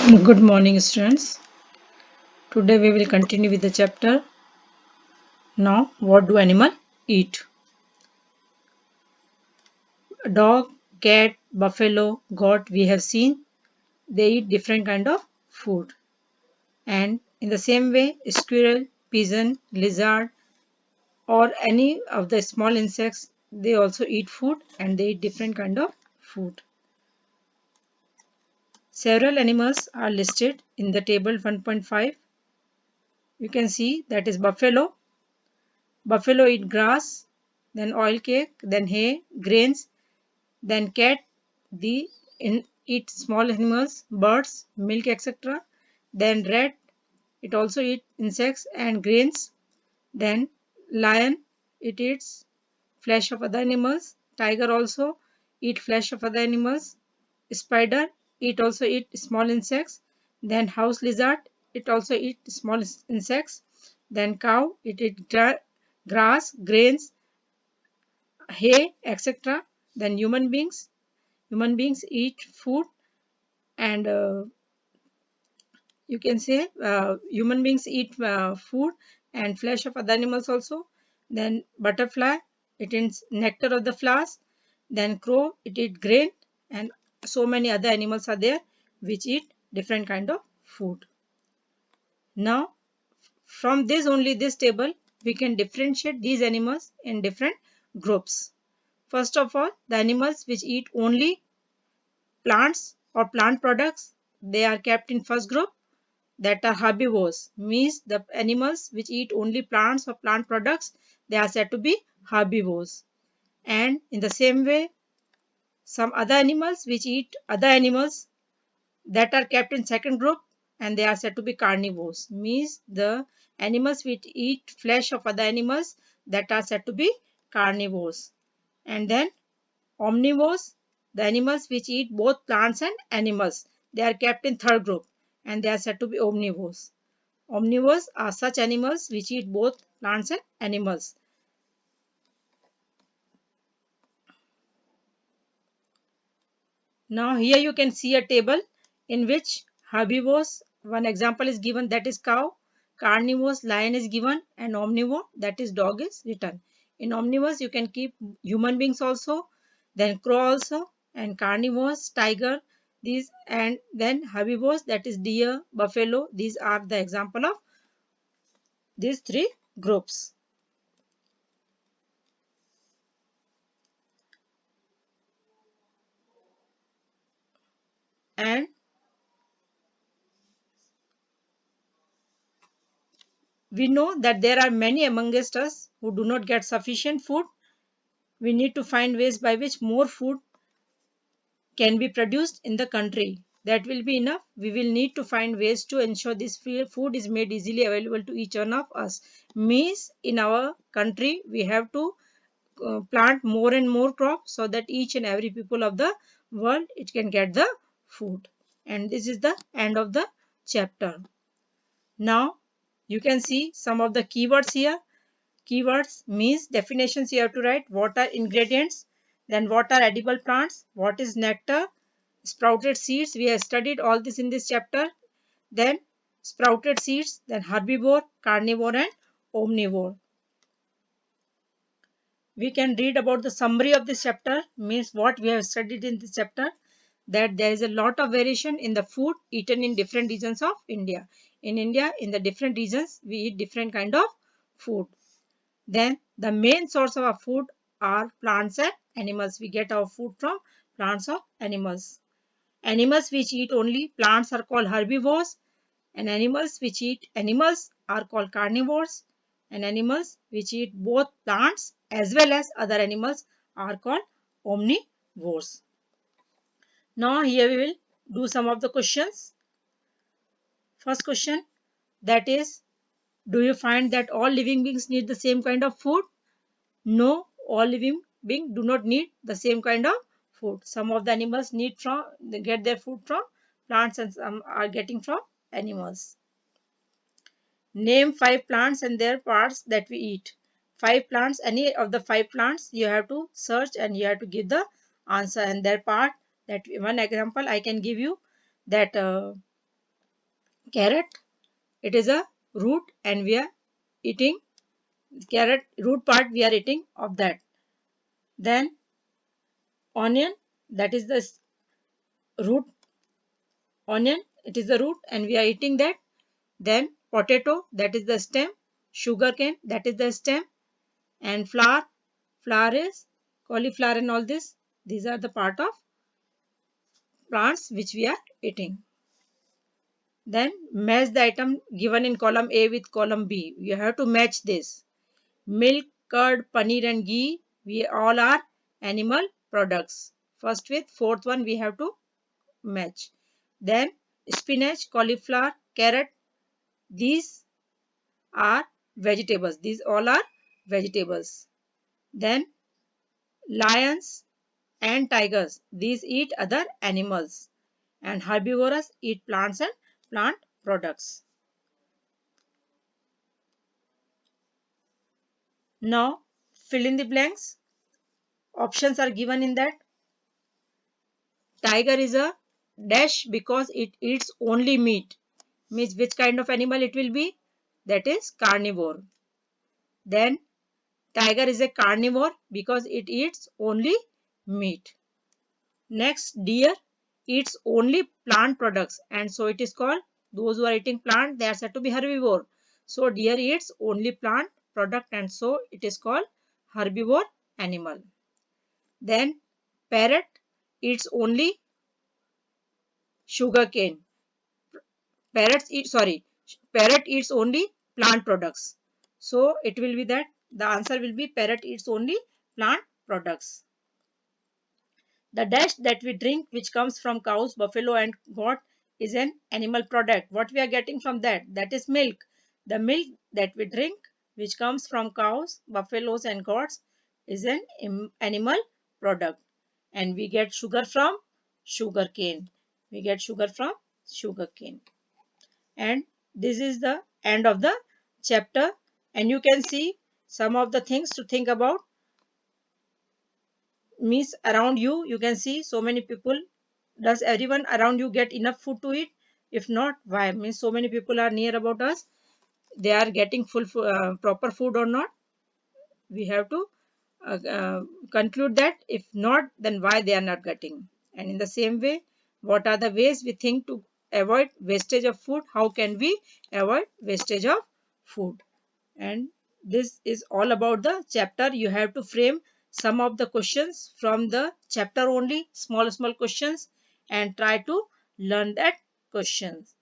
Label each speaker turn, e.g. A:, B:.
A: Good morning, students. Today we will continue with the chapter. Now, what do animals eat? Dog, cat, buffalo, goat. We have seen they eat different kind of food. And in the same way, squirrel, pigeon, lizard, or any of the small insects, they also eat food and they eat different kind of food. Several animals are listed in the table 1.5. You can see that is buffalo. Buffalo eat grass, then oil cake, then hay, grains, then cat, eat small animals, birds, milk, etc. Then rat, it also eat insects and grains. Then lion, it eats flesh of other animals. Tiger also eat flesh of other animals. Spider, it also eat small insects. Then house lizard, it also eat small insects. Then cow, it eat grass, grains, hay, etc. Then human beings eat food and you can say human beings eat food and flesh of other animals also. Then butterfly, it eats nectar of the flowers. Then crow, it eat grain, and so many other animals are there which eat different kind of food. Now from this table we can differentiate these animals in different groups. First of all, the animals which eat only plants or plant products, they are kept in first group, that are herbivores, means the animals which eat only plants or plant products, they are said to be herbivores. And in the same way, some other animals which eat other animals, that are kept in second group, and they are said to be carnivores, means the animals which eat flesh of other animals, that are said to be carnivores. And then omnivores, the animals which eat both plants and animals, they are kept in third group and they are said to be omnivores. Omnivores are such animals which eat both plants and animals. Now here you can see a table in which herbivores, one example is given, that is cow, carnivores, lion is given, and omnivore, that is dog, is written. In omnivores you can keep human beings also, then crow also, and carnivores, tiger, these, and then herbivores, that is deer, buffalo. These are the example of these three groups. And we know that there are many amongst us who do not get sufficient food. We need to find ways by which more food can be produced in the country. That will be enough. We will need to find ways to ensure this food is made easily available to each one of us. Means in our country we have to plant more and more crops so that each and every people of the world it can get the food. And this is the end of the chapter. Now you can see some of the keywords here. Keywords means definitions you have to write. What are ingredients? Then what are edible plants? What is nectar? Sprouted seeds. We have studied all this in this chapter. Then sprouted seeds. Then herbivore, carnivore and omnivore. We can read about the summary of this chapter, means what we have studied in this chapter, that there is a lot of variation in the food eaten in different regions of India. In India, in the different regions, we eat different kind of food. Then the main source of our food are plants and animals. We get our food from plants or animals. Animals which eat only plants are called herbivores, and animals which eat animals are called carnivores, and animals which eat both plants as well as other animals are called omnivores. Now here we will do some of the questions. First question, that is, do you find that all living beings need the same kind of food? No, all living beings do not need the same kind of food. Some of the animals they get their food from plants and some are getting from animals. Name 5 plants and their parts that we eat. 5 plants, any of the 5 plants you have to search and you have to give the answer and their part. That one example I can give you, that Carrot, it is a root and we are eating carrot root part, we are eating of that. Then onion, that is the root, onion, it is the root and we are eating that. Then potato, that is the stem. Sugarcane, that is the stem. And flower, flower is cauliflower and all this. These are the part of plants which we are eating. Then match the item given in column A with column B. You have to match this. Milk, curd, paneer and ghee, we all are animal products. First with fourth one we have to match. Then spinach, cauliflower, carrot, these are vegetables. These all are vegetables. Then lions and tigers, these eat other animals. And herbivorous eat plants and plant products. Now fill in the blanks. Options are given in that. Tiger is a dash because it eats only meat. Means which kind of animal it will be? That is carnivore. Then tiger is a carnivore because it eats only meat. Next, deer eats only plant products and so it is called, those who are eating plant, they are said to be herbivore. So deer eats only plant product and so it is called herbivore animal. Then parrot eats only sugarcane. Parrot eats only plant products. So it will be that the answer will be parrot eats only plant products. The dash that we drink, which comes from cows, buffalo, and goat, is an animal product. What we are getting from that? That is milk. The milk that we drink, which comes from cows, buffaloes, and goats, is an animal product. And we get sugar from sugar cane. We get sugar from sugar cane. And this is the end of the chapter. And you can see some of the things to think about. Means around you, you can see so many people. Does everyone around you get enough food to eat? If not, why? Means so many people are near about us, they are getting proper food or not? We have to conclude that. If not, then why they are not getting? And in the same way, what are the ways we think to avoid wastage of food? How can we avoid wastage of food? And this is all about the chapter. You have to frame some of the questions from the chapter only, small questions, and try to learn that questions.